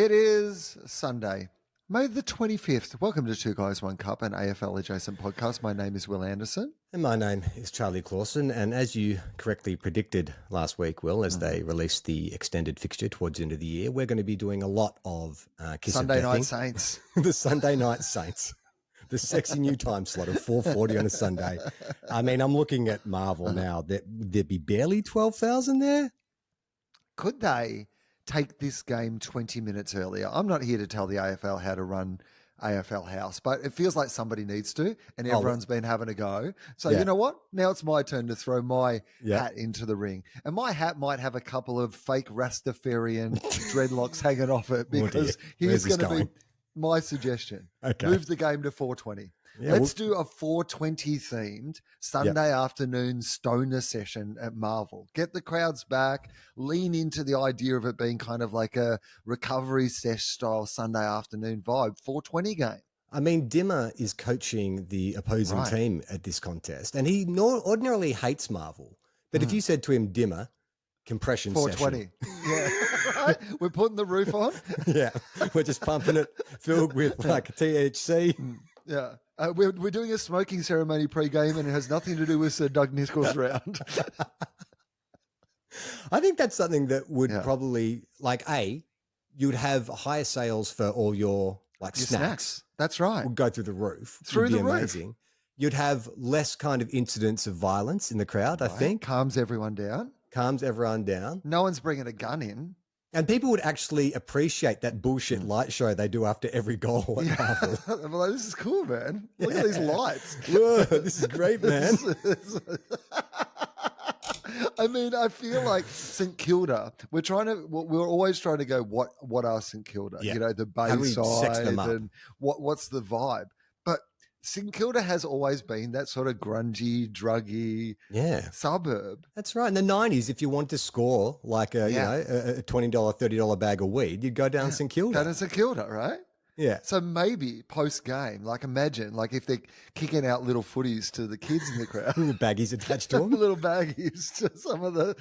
It is Sunday, May the 25th. Welcome to Two Guys, One Cup, an AFL adjacent podcast. My name is Will Anderson. And my name is Charlie Clausen. And as you correctly predicted last week, Will, as they released the extended fixture towards the end of the year, we're going to be doing a lot of kiss Sunday of Night deathing. Saints. The Sunday Night Saints. The sexy new time slot of 4:40 on a Sunday. I mean, I'm looking at Marvel now. There'd be barely 12,000 there. Could they take this game 20 minutes earlier? I'm not here to tell the AFL how to run AFL House, but it feels like somebody needs to, and everyone's been having a go. So you know what? Now it's my turn to throw my hat into the ring. And my hat might have a couple of fake Rastafarian dreadlocks hanging off it, because here's going to be my suggestion. Okay. Move the game to 4:20. Yeah, Let's do a 4:20 themed Sunday afternoon stoner session at Marvel. Get the crowds back, lean into the idea of it being kind of like a recovery sesh style Sunday afternoon vibe. 4:20 game. I mean, Dimmer is coaching the opposing team at this contest, and he ordinarily hates Marvel. But if you said to him, Dimmer, compression 4:20. session. Yeah. Right? We're putting the roof on. Yeah. We're just pumping it filled with like THC. Yeah. We're doing a smoking ceremony pre-game, and it has nothing to do with Sir Doug Nichols' round. I think that's something that would probably, you'd have higher sales for all your snacks. That's right. Would go through the roof. Through the amazing. roof. You'd have less kind of incidents of violence in the crowd, I think. Calms everyone down. No one's bringing a gun in. And people would actually appreciate that bullshit light show they do after every goal at Marvel. Well, this is cool, man. Look at these lights. Whoa, this is great, man. I mean, I feel like St Kilda, we're always trying to go, what are St Kilda? Yeah. You know, the Bayside and what's the vibe? But St Kilda has always been that sort of grungy, druggy suburb. That's right. In the 90s, if you want to score like a $20, $30 bag of weed, you'd go down St Kilda. Go to St Kilda, right? Yeah. So maybe post-game, imagine, if they're kicking out little footies to the kids in the crowd. Little baggies attached to them. Little baggies to some of the,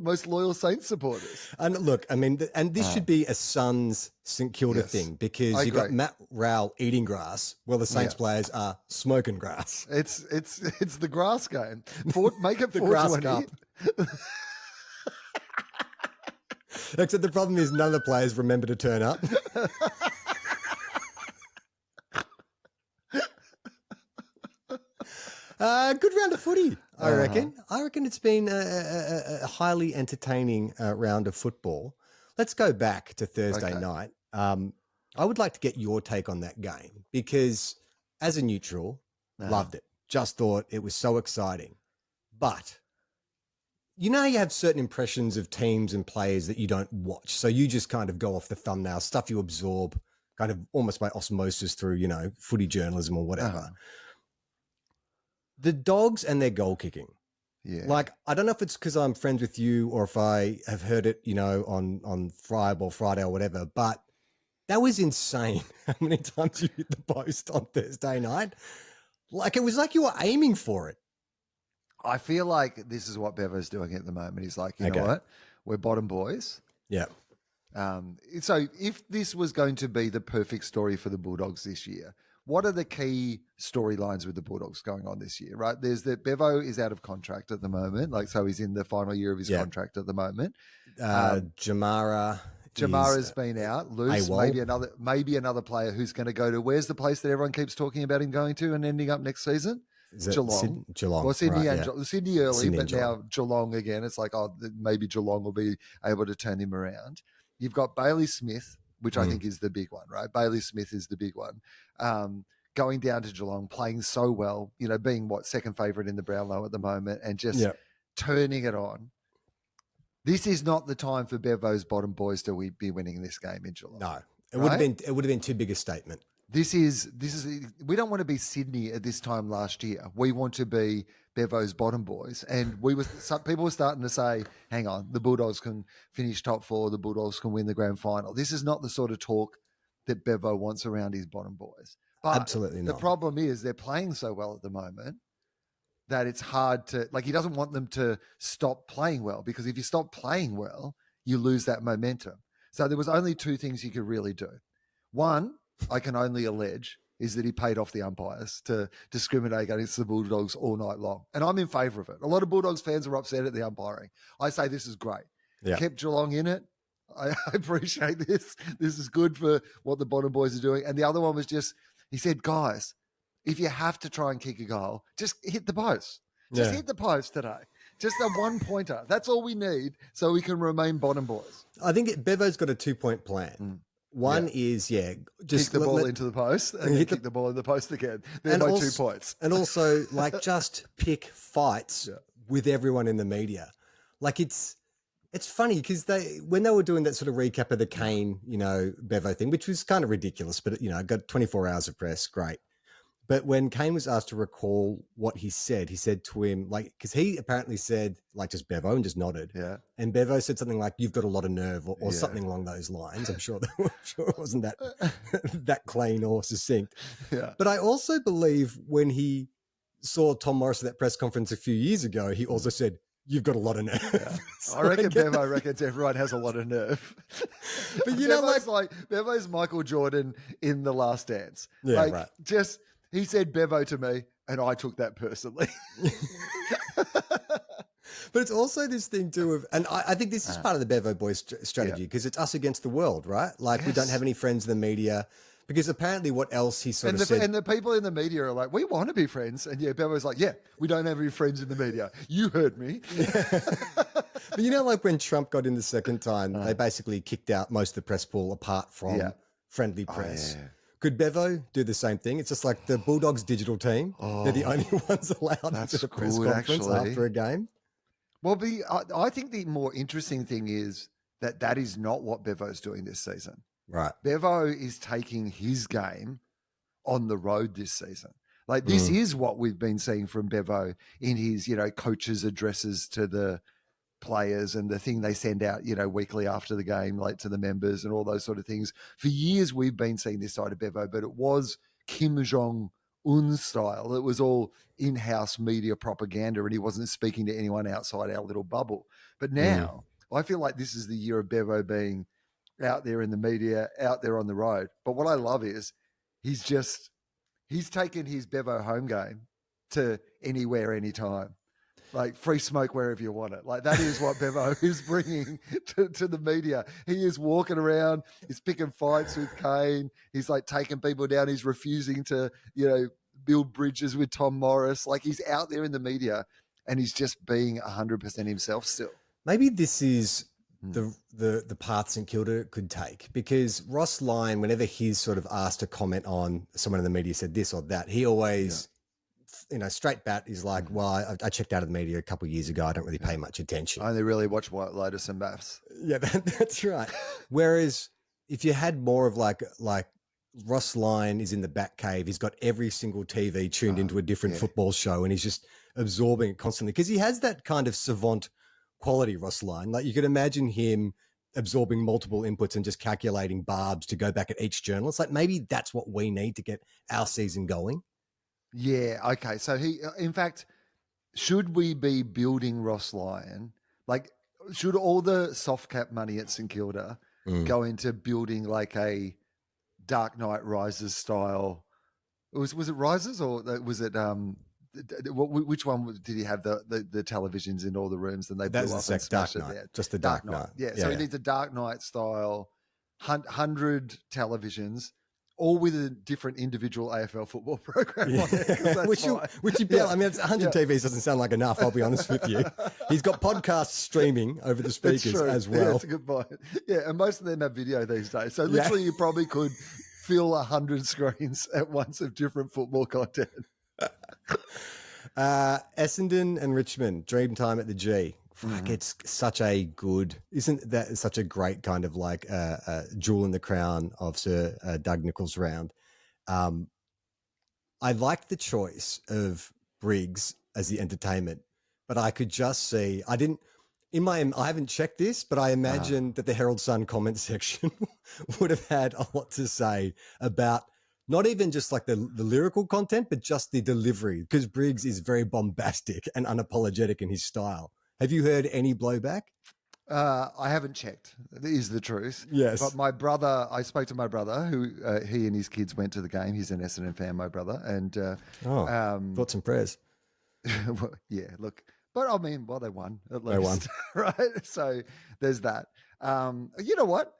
most loyal Saints supporters. And look, I mean, and this should be a Suns St Kilda thing, because you've got Matt Rowell eating grass while the Saints players are smoking grass. It's the grass game. Make it the 420. Grass Cup. Except the problem is none of the players remember to turn up. Good round of footy, I reckon. I reckon it's been a highly entertaining round of football. Let's go back to Thursday night. I would like to get your take on that game, because as a neutral, loved it. Just thought it was so exciting. But you have certain impressions of teams and players that you don't watch. So you just kind of go off the thumbnail, stuff you absorb kind of almost by osmosis through, footy journalism or whatever. The Dogs and their goal kicking. Yeah. I don't know if it's because I'm friends with you or if I have heard it, on Friday or whatever, but that was insane how many times you hit the post on Thursday night. It was like you were aiming for it. I feel like this is what Bevo's doing at the moment. He's like, you know what? We're bottom boys. Yeah. So if this was going to be the perfect story for the Bulldogs this year, what are the key storylines with the Bulldogs going on this year, right? There's that Bevo is out of contract at the moment. So he's in the final year of his contract at the moment. Jamara's been out, loose. Maybe another player who's going to go to, where's the place that everyone keeps talking about him going to and ending up next season? Geelong. Geelong. Well, Sydney Sydney early, Sydney but now Geelong again. It's like, maybe Geelong will be able to turn him around. You've got Bailey Smith, which I think is the big one, right? Bailey Smith is the big one. Going down to Geelong, playing so well, being second favourite in the Brownlow at the moment, and just turning it on. This is not the time for Bevo's bottom boys to be winning this game in Geelong. No, it would have been too big a statement. This is. We don't want to be Sydney at this time last year. We want to be Bevo's bottom boys, and people were starting to say, "Hang on, the Bulldogs can finish top four. The Bulldogs can win the grand final." This is not the sort of talk that Bevo wants around his bottom boys. But absolutely not. The problem is they're playing so well at the moment that it's hard to, he doesn't want them to stop playing well, because if you stop playing well, you lose that momentum. So there was only two things he could really do. One, I can only allege, is that he paid off the umpires to discriminate against the Bulldogs all night long. And I'm in favour of it. A lot of Bulldogs fans are upset at the umpiring. I say this is great. Yeah. Kept Geelong in it. I appreciate this. This is good for what the bottom boys are doing. And the other one was just, he said, guys, if you have to try and kick a goal, just hit the post. Just hit the post today. Just a one-pointer. That's all we need so we can remain bottom boys. I think Bevo's got a 2-point plan. One is, just kick the ball into the post and then kick the ball in the post again. They're my 2 points. And also, like, just pick fights with everyone in the media. Like, it's funny because when they were doing that sort of recap of the Kane, Bevo thing, which was kind of ridiculous, but, got 24 hours of press, great. But when Kane was asked to recall what he said to him, like, because he apparently said, like, just Bevo and just nodded. Yeah. And Bevo said something like, you've got a lot of nerve or something along those lines. I'm sure it wasn't that clean or succinct. Yeah. But I also believe when he saw Tom Morris at that press conference a few years ago, he also said, you've got a lot of nerve. Yeah. So I reckon Bevo reckons everyone has a lot of nerve. But Bevo's Michael Jordan in The Last Dance. Yeah, right. He said Bevo to me, and I took that personally. But it's also this thing too of, and I think this is part of the Bevo Boys strategy because it's us against the world, right? Like we don't have any friends in the media because apparently what else he said. And the people in the media are like, we want to be friends. And Bevo's like, we don't have any friends in the media. You heard me. But like when Trump got in the second time, they basically kicked out most of the press pool apart from friendly press. Could Bevo do the same thing? It's just like the Bulldogs digital team. They're the only ones allowed to do a press conference after a game. Well, I think the more interesting thing is that is not what Bevo's doing this season. Right. Bevo is taking his game on the road this season. Like this is what we've been seeing from Bevo in his, coaches' addresses to the players and the thing they send out, weekly after the game, like to the members and all those sort of things. For years, we've been seeing this side of Bevo, but it was Kim Jong-un style. It was all in-house media propaganda and he wasn't speaking to anyone outside our little bubble. But now I feel like this is the year of Bevo being out there in the media, out there on the road. But what I love is he's taken his Bevo home game to anywhere, anytime. Like free smoke wherever you want it. Like that is what Bevo is bringing to the media. He is walking around. He's picking fights with Kane. He's like taking people down. He's refusing to, build bridges with Tom Morris. Like he's out there in the media and he's just being 100% himself still. Maybe this is the path St Kilda could take because Ross Lyon, whenever he's sort of asked to comment on someone in the media said this or that, he always... straight bat is like, well, I checked out of the media a couple of years ago. I don't really pay much attention. I only really watch White Lotus and Maths. Yeah, that's right. Whereas if you had more of like Ross Lyon is in the back cave, he's got every single TV tuned into a different football show and he's just absorbing it constantly because he has that kind of savant quality, Ross Lyon. Like you could imagine him absorbing multiple inputs and just calculating barbs to go back at each journal. It's like maybe that's what we need to get our season going. Yeah, okay. So in fact, should we be building Ross Lyon? Like, should all the soft cap money at St Kilda go into building like a Dark Knight Rises style? Was it Rises or was it which one did he have the televisions in all the rooms and they blew up and smashed it there? Just the Dark Knight. Yeah, so he needs a Dark Knight style 100 televisions. All with a different individual AFL football program on it. Which you bill. I mean, it's 100 TVs doesn't sound like enough, I'll be honest with you. He's got podcasts streaming over the speakers as well. Yeah, that's a good point. Yeah, and most of them have video these days. So literally you probably could fill 100 screens at once of different football content. Essendon and Richmond, dream time at the G. Fuck, it's such a good, isn't that such a great kind of like jewel in the crown of Sir Doug Nicholls' round. I liked the choice of Briggs as the entertainment, but I could just see, I haven't checked this, but I imagine that the Herald Sun comment section would have had a lot to say about not even just like the lyrical content, but just the delivery, because Briggs is very bombastic and unapologetic in his style. Have you heard any blowback? I haven't checked, is the truth. Yes. But my brother, I spoke to my brother, who he and his kids went to the game. He's an Essendon fan, my brother. And thoughts and prayers. well, yeah, look. But I mean, well, they won at least. They won. Right? So there's that. You know what?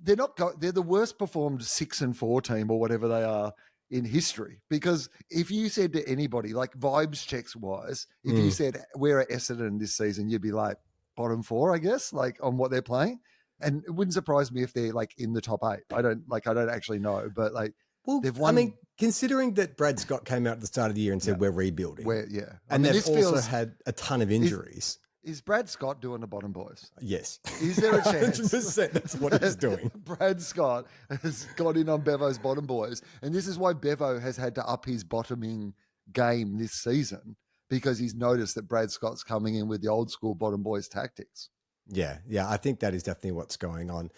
They're the worst performed 6-4 team or whatever they are in history. Because if you said to anybody, like vibes checks wise, if you said we're at Essendon this season, you'd be like bottom 4, I guess, like on what they're playing. And it wouldn't surprise me if they're like in the top 8. I don't actually know, but like they've won. I mean, considering that Brad Scott came out at the start of the year and said we're rebuilding, and they've also had a ton of injuries. Is Brad Scott doing the bottom boys? Yes. Is there a chance? 100% that's what he's doing. Brad Scott has got in on Bevo's bottom boys. And this is why Bevo has had to up his bottoming game this season, because he's noticed that Brad Scott's coming in with the old school bottom boys tactics. Yeah, I think that is definitely what's going on.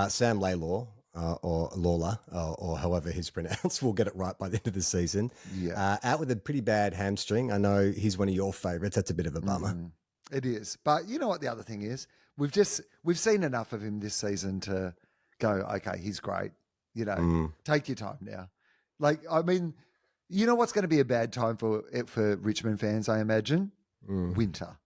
Sam Laylor, or Lawler, or however he's pronounced, will get it right by the end of the season. Yeah. Out with a pretty bad hamstring. I know he's one of your favourites. That's a bit of a bummer. Mm-hmm. It is. But you know what the other thing is? We've seen enough of him this season to go, okay, he's great. You know, take your time now. Like, I mean, you know what's going to be a bad time for Richmond fans, I imagine? Winter.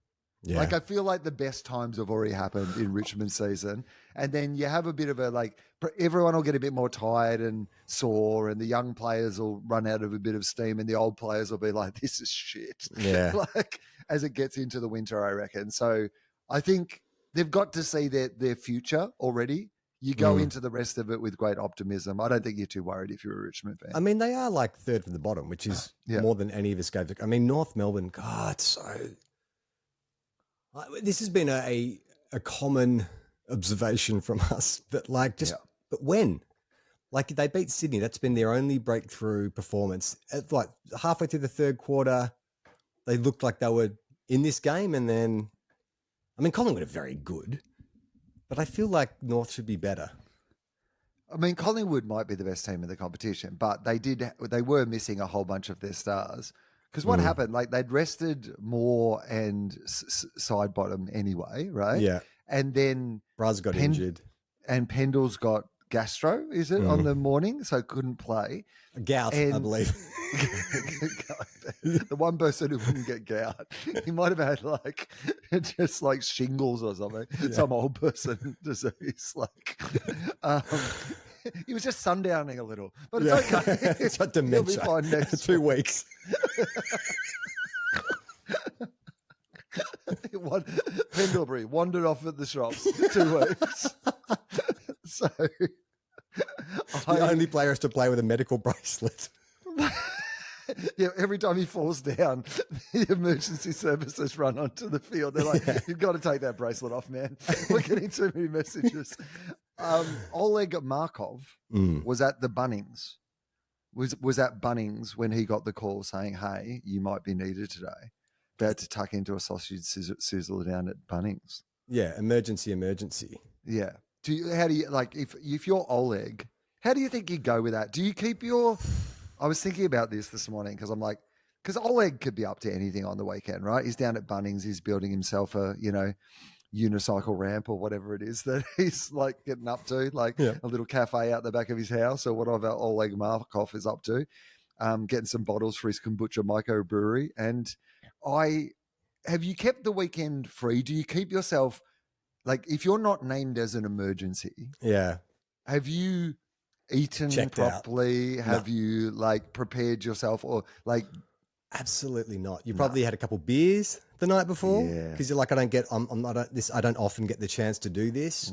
Yeah. Like, I feel like the best times have already happened in Richmond season. And then you have a bit of a, like, everyone will get a bit more tired and sore, and the young players will run out of a bit of steam, and the old players will be like, this is shit. Yeah. Like, as it gets into the winter, I reckon. So I think they've got to see their future already. You go into the rest of it with great optimism. I don't think you're too worried if you're a Richmond fan. I mean, they are like third from the bottom, which is more than any of us gave. I mean, North Melbourne, God, this has been a common observation from us, but like but when? Like, they beat Sydney. That's been their only breakthrough performance. At like halfway through the third quarter, they looked like they were in this game, and then, I mean, Collingwood are very good, but I feel like North should be better. I mean, Collingwood might be the best team in the competition, but they were missing a whole bunch of their stars. Because what happened, like, they'd rested Moore and Sidebottom anyway, right? Yeah. And then Braz got injured. And Pendle's got gastro, is it, on the morning? So couldn't play. Gout, I believe. The one person who wouldn't get gout. He might have had like just like shingles or something. Yeah. Some old person disease. Like he was just sundowning a little. But it's okay. It's like dementia. He'll be fine next 2 weeks. Pendlebury wandered off at the shops 2 weeks. So the only player has to play with a medical bracelet. Yeah, every time he falls down, the emergency services run onto the field. They're like, you've got to take that bracelet off, man. We're getting too many messages. Oleg Markov was at the Bunnings. Was at Bunnings when he got the call saying, hey, you might be needed today. About to tuck into a sausage sizzle down at Bunnings. Yeah, emergency. Yeah. How do you, like, if you're Oleg, how do you think you go with that? Do you keep your... I was thinking about this morning because I'm like, because Oleg could be up to anything on the weekend, right? He's down at Bunnings. He's building himself a, unicycle ramp or whatever it is that he's like getting up to, like a little cafe out the back of his house or whatever Oleg Markov is up to, getting some bottles for his kombucha microbrewery. And have you kept the weekend free? Do you keep yourself, like, if you're not named as an emergency, have you eaten checked properly? Out. Have you like prepared yourself or like? Absolutely not. You probably had a couple beers the night before because you're like, I don't often get the chance to do this,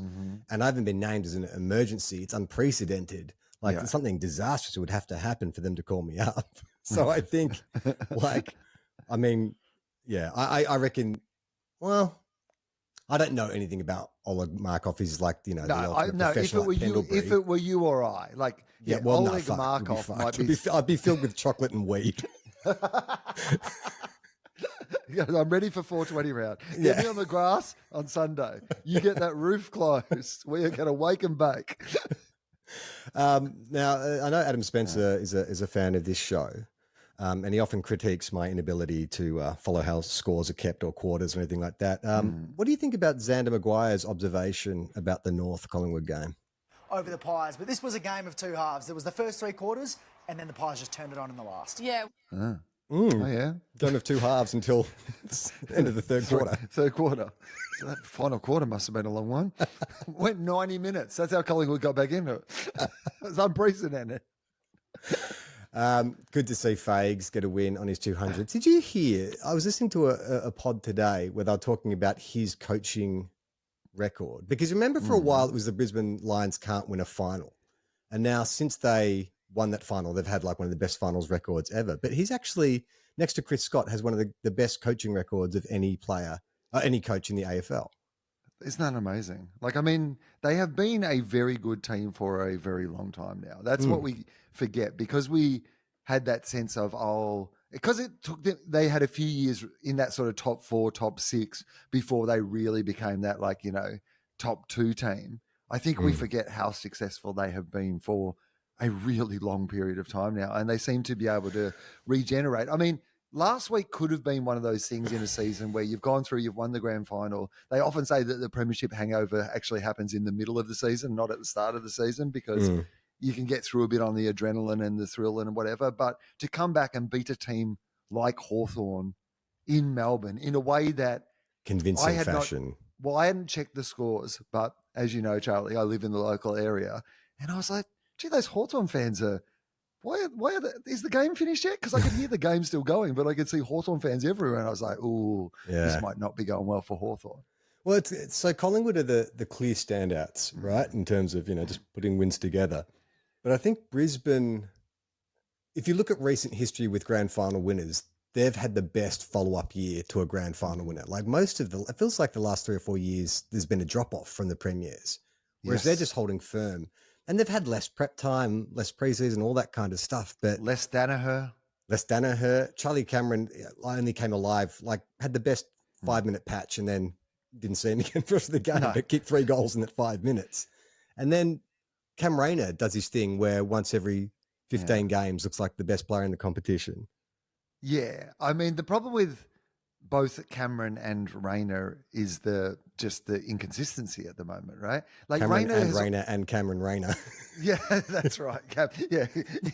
and I haven't been named as an emergency. It's unprecedented. Like something disastrous would have to happen for them to call me up. So I think, like, I mean, I reckon. Well, I don't know anything about Oleg Markov. He's like, the ultimate professional. If it were you or I, like, Oleg Markov might be. I'd be filled with chocolate and weed. I'm ready for 420 round. Get me on the grass on Sunday. You get that roof closed. We are going to wake and bake. Now, I know Adam Spencer is a fan of this show. and he often critiques my inability to follow how scores are kept or quarters or anything like that. What do you think about Xander Maguire's observation about the North Collingwood game? Over the Pies, but this was a game of two halves. There was the first three quarters, and then the Pies just turned it on in the last. Yeah. Oh, yeah. Don't have two halves until the end of the third quarter. Third quarter. So that final quarter must have been a long one. Went 90 minutes. That's how Collingwood got back into it. It was unprecedented. Good to see Fags get a win on his 200. Did you hear? I was listening to a pod today where they were talking about his coaching record. Because remember for a while it was the Brisbane Lions can't win a final. And now since they won that final, they've had like one of the best finals records ever. But he's actually, next to Chris Scott, has one of the best coaching records of any player, any coach in the AFL. Isn't that amazing? Like, I mean, they have been a very good team for a very long time now. That's what we forget because we had that sense of, because it took them, they had a few years in that sort of top 4, top 6 before they really became that, like, top 2 team. I think we forget how successful they have been for a really long period of time now. And they seem to be able to regenerate. I mean, last week could have been one of those things in a season where you've gone through, you've won the grand final. They often say that the premiership hangover actually happens in the middle of the season, not at the start of the season, because you can get through a bit on the adrenaline and the thrill and whatever. But to come back and beat a team like Hawthorn in Melbourne in a way that convincing fashion. I hadn't checked the scores, but as you know, Charlie, I live in the local area, and I was like, gee, those Hawthorn fans are, is the game finished yet? Because I could hear the game still going, but I could see Hawthorn fans everywhere. And I was like, this might not be going well for Hawthorn. Well, it's so Collingwood are the clear standouts, right? In terms of, just putting wins together. But I think Brisbane, if you look at recent history with grand final winners, they've had the best follow-up year to a grand final winner. Like it feels like the last 3 or 4 years, there's been a drop-off from the premiers, whereas they're just holding firm. And they've had less prep time, less preseason, all that kind of stuff. But less Danaher. Charlie Cameron only came alive, like had the best 5-minute patch and then didn't see him again for the rest of the game, but kicked 3 goals in that 5 minutes. And then Cam Rayner does his thing where once every 15 games looks like the best player in the competition. Yeah. I mean, the problem with both Cameron and Rayner is the inconsistency at the moment, right? Like Cameron and Cameron Rayner. Yeah, that's right.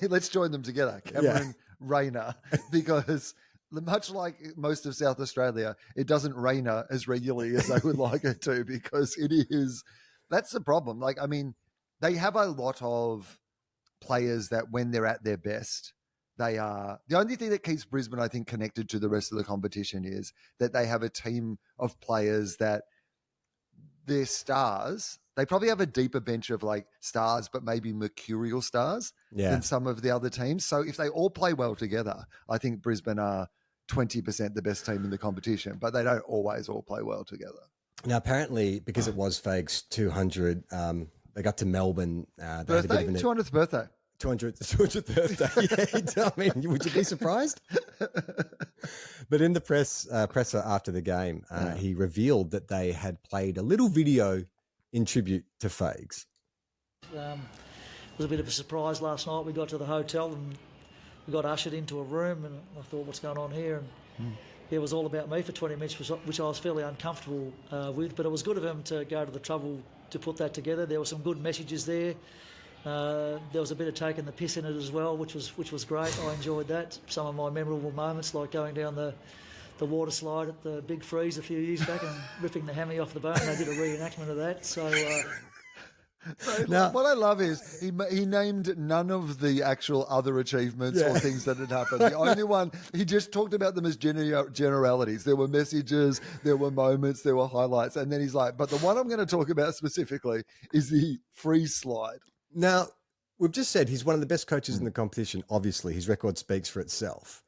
Let's join them together, Cameron Rayner, because much like most of South Australia, it doesn't rain as regularly as they would like it to, because that's the problem. Like, I mean, they have a lot of players that when they're at their best, they are the only thing that keeps Brisbane, I think, connected to the rest of the competition is that they have a team of players that they're stars. They probably have a deeper bench of like stars, but maybe mercurial stars than some of the other teams. So if they all play well together, I think Brisbane are 20% the best team in the competition, but they don't always all play well together. Now, apparently, because it was Fags 200, they got to Melbourne. Birthday? 200th birthday. 200th birthday. Yeah, I mean, would you be surprised? But in the presser after the game, he revealed that they had played a little video in tribute to Fags. It was a bit of a surprise last night. We got to the hotel and we got ushered into a room, and I thought, what's going on here? And it was all about me for 20 minutes, which I was fairly uncomfortable with. But it was good of him to go to the trouble to put that together. There were some good messages there. There was a bit of taking the piss in it as well, which was great. I enjoyed that. Some of my memorable moments, like going down the water slide at the Big Freeze a few years back and ripping the hammy off the bone. They did a reenactment of that. So now, what I love is he named none of the actual other achievements or things that had happened. The only one, he just talked about them as generalities. There were messages, there were moments, there were highlights. And then he's like, but the one I'm going to talk about specifically is the freeze slide. Now, we've just said he's one of the best coaches in the competition. Obviously, his record speaks for itself.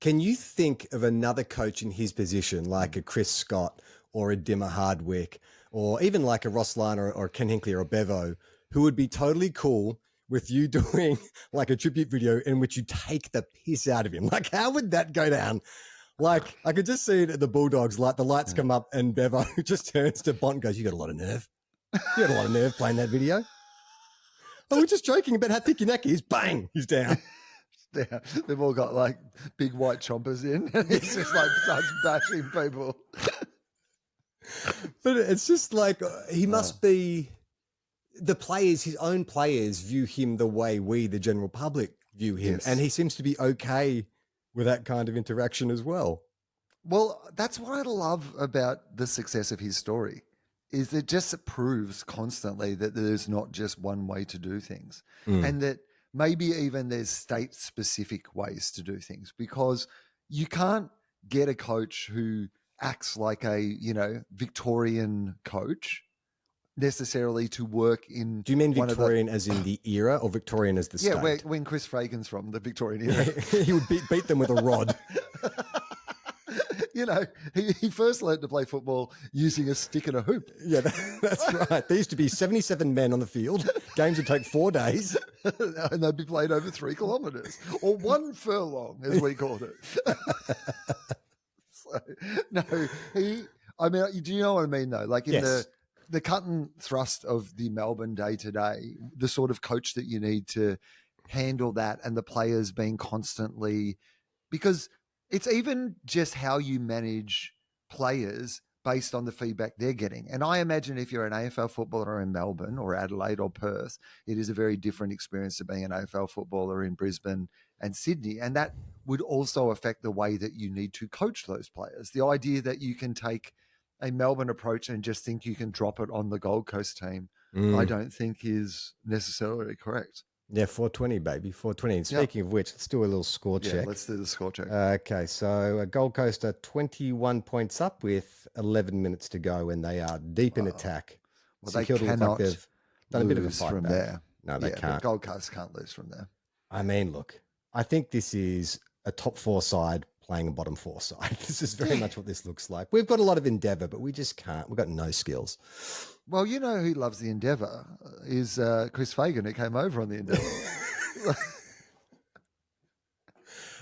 Can you think of another coach in his position, like a Chris Scott or a Dimmer Hardwick, or even like a Ross Lyon or Ken Hinkley or a Bevo, who would be totally cool with you doing like a tribute video in which you take the piss out of him? Like, how would that go down? Like, I could just see it at the Bulldogs, like the lights come up and Bevo just turns to Bont and goes, "You got a lot of nerve. You got a lot of nerve playing that video." Oh, we're just joking about how thick your neck is. Bang, he's down. Yeah, they've all got like big white chompers in, and he's just like starts bashing people. But it's just like he must be the players, his own players view him the way we, the general public, view him. Yes. And he seems to be okay with that kind of interaction as well. Well, that's what I love about the success of his story, is it just proves constantly that there's not just one way to do things, and that maybe even there's state-specific ways to do things, because you can't get a coach who acts like a, Victorian coach necessarily to work in. Do you mean Victorian as in the era, or Victorian as the state? Yeah, when Chris Fagan's from, the Victorian era. He would beat them with a rod. He first learned to play football using a stick and a hoop. Yeah, that's right. There used to be 77 men on the field. Games would take 4 days. And they'd be played over 3 kilometres, or 1 furlong, as we called it. Do you know what I mean, though? Like in Yes. the cut and thrust of the Melbourne day-to-day, the sort of coach that you need to handle that, and the players being constantly, because it's even just how you manage players based on the feedback they're getting. And I imagine if you're an AFL footballer in Melbourne or Adelaide or Perth, it is a very different experience to being an AFL footballer in Brisbane and Sydney. And that would also affect the way that you need to coach those players. The idea that you can take a Melbourne approach and just think you can drop it on the Gold Coast team, I don't think is necessarily correct. Yeah, 420, baby, 420. And speaking of which, let's do a little score check. Let's do the score check. Okay, so Gold Coast are 21 points up with 11 minutes to go, and they are deep in attack. Well, St they Kilda look cannot they've done a bit of a lose fight from back. there. No, they can't. Gold Coast can't lose from there. I mean, look, I think this is a top 4 side playing a bottom 4 side. This is very much what this looks like. We've got a lot of endeavour, but we just can't. We've got no skills. Well, you know who loves the Endeavour is Chris Fagan, who came over on the Endeavour.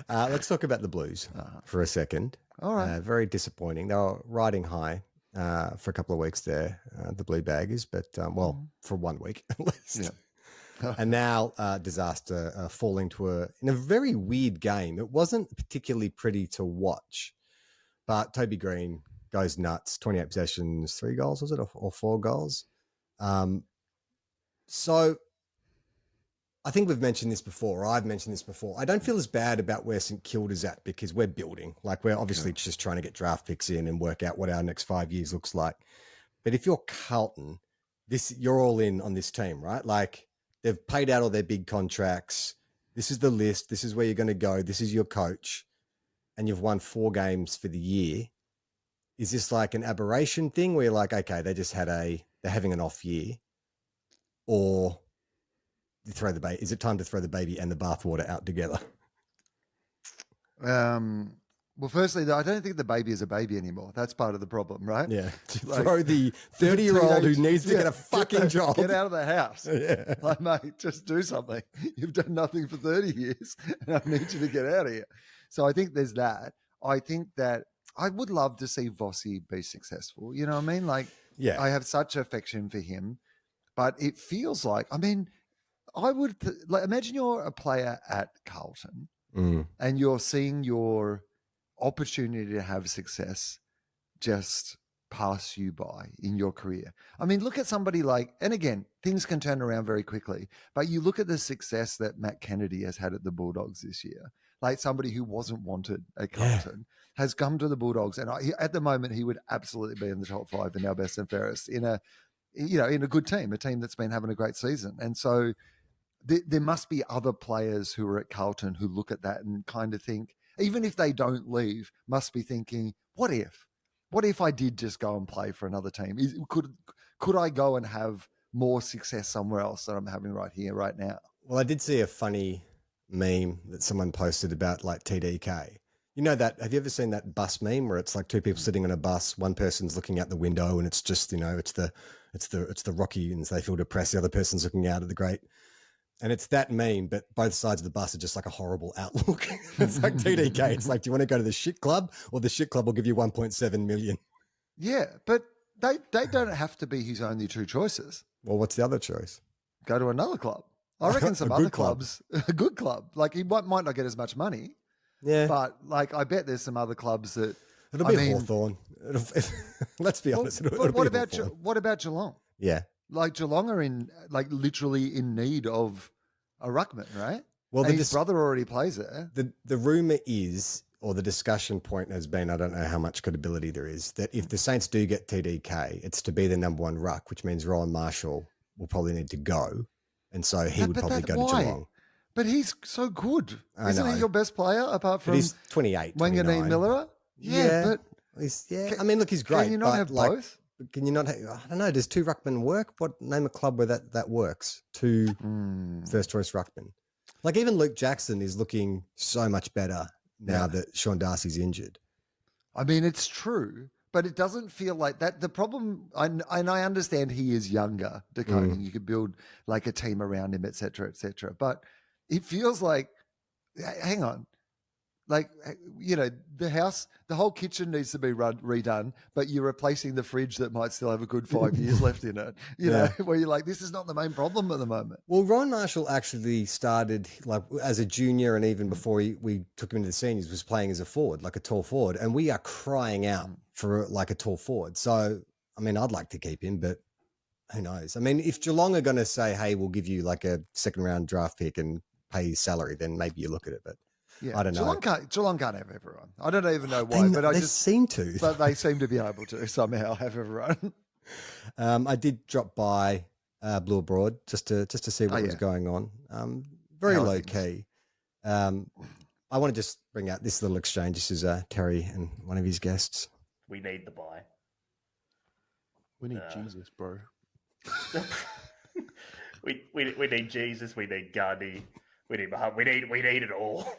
Let's talk about the Blues for a second. All right. Very disappointing. They were riding high for a couple of weeks there, the Blue Baggers, but for 1 week at least. Yeah. And now disaster falling in a very weird game. It wasn't particularly pretty to watch, but Toby Green goes nuts. 28 possessions, 3 goals, was it, or 4 goals? So I think we've mentioned this before, or I've mentioned this before. I don't feel as bad about where St Kilda's at, because we're building. Like, we're obviously just trying to get draft picks in and work out what our next 5 years looks like. But if you're Carlton, you're all in on this team, right? Like, they've paid out all their big contracts. This is the list. This is where you're going to go. This is your coach. And you've won 4 games for the year. Is this like an aberration thing where you're like, okay, they're having an off year? Or is it time to throw the baby and the bathwater out together? Well, firstly, I don't think the baby is a baby anymore. That's part of the problem, right? Yeah. Like, throw the 30-year-old who needs to get a fucking job. Get out of the house. Yeah. Like, mate, just do something. You've done nothing for 30 years, and I need you to get out of here. So I think there's that. I think that I would love to see Vossi be successful. You know what I mean? Like, Yeah. I have such affection for him, but it feels like, I would imagine you're a player at Carlton and you're seeing your opportunity to have success just pass you by in your career. I mean, look at somebody like, and again, things can turn around very quickly, but you look at the success that Matt Kennedy has had at the Bulldogs this year, like somebody who wasn't wanted at Carlton has come to the Bulldogs. And at the moment, he would absolutely be in the top 5 in our best and fairest in a good team, a team that's been having a great season. And so there must be other players who are at Carlton who look at that and kind of think, even if they don't leave, must be thinking, what if I did just go and play for another team? Could I go and have more success somewhere else than I'm having right here, right now? Well, I did see a funny meme that someone posted about like TDK. You know that? Have you ever seen that bus meme where it's like 2 people sitting on a bus, one person's looking out the window, and it's just, it's the Rocky and they feel depressed. The other person's looking out at the great. And it's that meme, but both sides of the bus are just like a horrible outlook. It's like TDK. It's like, do you want to go to the shit club, or the shit club will give you 1.7 million? Yeah, but they don't have to be his only 2 choices. Well, what's the other choice? Go to another club. I reckon some A other good club. clubs, a good club, like he might not get as much money, Yeah. but like I bet there's some other clubs that It'll be Hawthorn. Let's be honest. It'll But what be about Hawthorn. what about Geelong? Yeah. Like Geelong are in like literally in need of a ruckman, right? Well, And his brother already plays there. The rumor is, or the discussion point has been, I don't know how much credibility there is, that if the Saints do get TDK, it's to be the number one ruck, which means Ryan Marshall will probably need to go. And so he would probably go to Geelong. But he's so good. I Isn't know. he your best player apart But from he's 28, 29. Wanganeen Miller? Yeah, but I mean, look, he's great. can you not but have like, both? Can you not? I don't know. Does two ruckmen work? What name a club where that works? Two first choice ruckmen. Like even Luke Jackson is looking so much better now that Sean Darcy's injured. I mean, it's true, but it doesn't feel like that. The problem, and I understand he is younger, Dakota. You could build like a team around him, et cetera, but it feels like, hang on, like, you know, the whole kitchen needs to be redone, but you're replacing the fridge that might still have a good 5 years left in it, you know, where you're like, this is not the main problem at the moment. Well, Ryan Marshall actually started like as a junior, and even before we took him into the seniors, was playing as a forward, like a tall forward, and we are crying out for like a tall forward. So, I mean, I'd like to keep him, but who knows? I mean, if Geelong are going to say, hey, we'll give you like a second round draft pick and pay his salary, then maybe you look at it, but I don't know. Geelong can't have everyone. I don't even know why, but they seem to. But they seem to be able to somehow have everyone. I did drop by Blue Abroad just to see what was going on. Very low key. I want to just bring out this little exchange. This is Terry and one of his guests. We need the buy. We need Jesus, bro. we need Jesus. We need Gandhi. We need Muhammad. We need it all.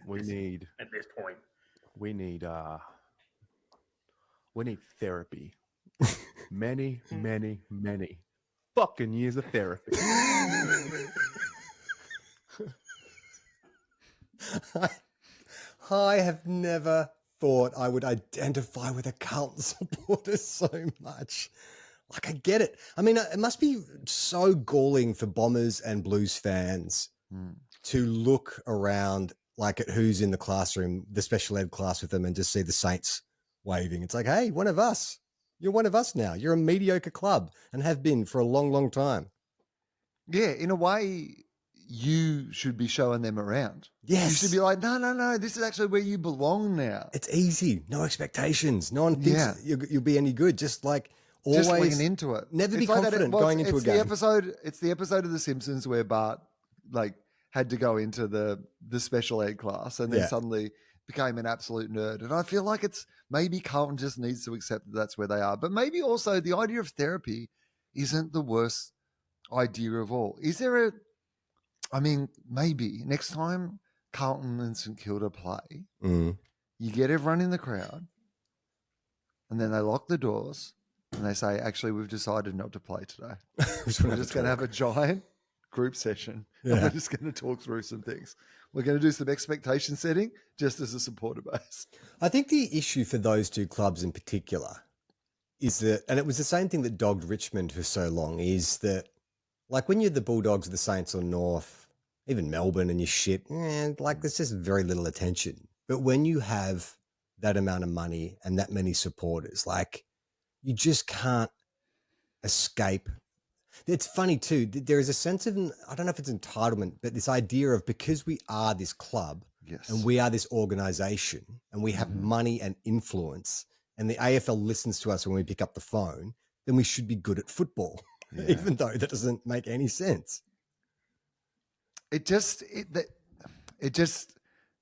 We need at this point. We need therapy. Many fucking years of therapy. I have never thought I would identify with a Carlton supporter so much. Like, I get it. I mean, it must be so galling for Bombers and Blues fans to look around like at who's in the classroom, the special ed class with them, and just see the Saints waving. It's like, hey, one of us. You're one of us now. You're a mediocre club and have been for a long, long time. Yeah, in a way, you should be showing them around. Yes. You should be like, no, this is actually where you belong now. It's easy. No expectations. No one thinks you'll be any good. Just like always. Just lean into it. Never be confident going into a game. It's the episode of The Simpsons where Bart like had to go into the special ed class and then suddenly became an absolute nerd. And I feel like it's maybe Carlton just needs to accept that that's where they are. But maybe also the idea of therapy isn't the worst idea of all. Is there maybe next time Carlton and St Kilda play, you get everyone in the crowd and then they lock the doors and they say, actually, we've decided not to play today. We're just going to have a giant group session and we're just going to talk through some things. We're going to do some expectation setting just as a supporter base. I think the issue for those two clubs in particular is that, and it was the same thing that dogged Richmond for so long, is that like when you're the Bulldogs or the Saints or North, even Melbourne and your shit, like there's just very little attention. But when you have that amount of money and that many supporters, like you just can't escape. It's funny too. There is a sense of, I don't know if it's entitlement, but this idea of because we are this club and we are this organization and we have money and influence and the AFL listens to us when we pick up the phone, then we should be good at football, even though that doesn't make any sense. It just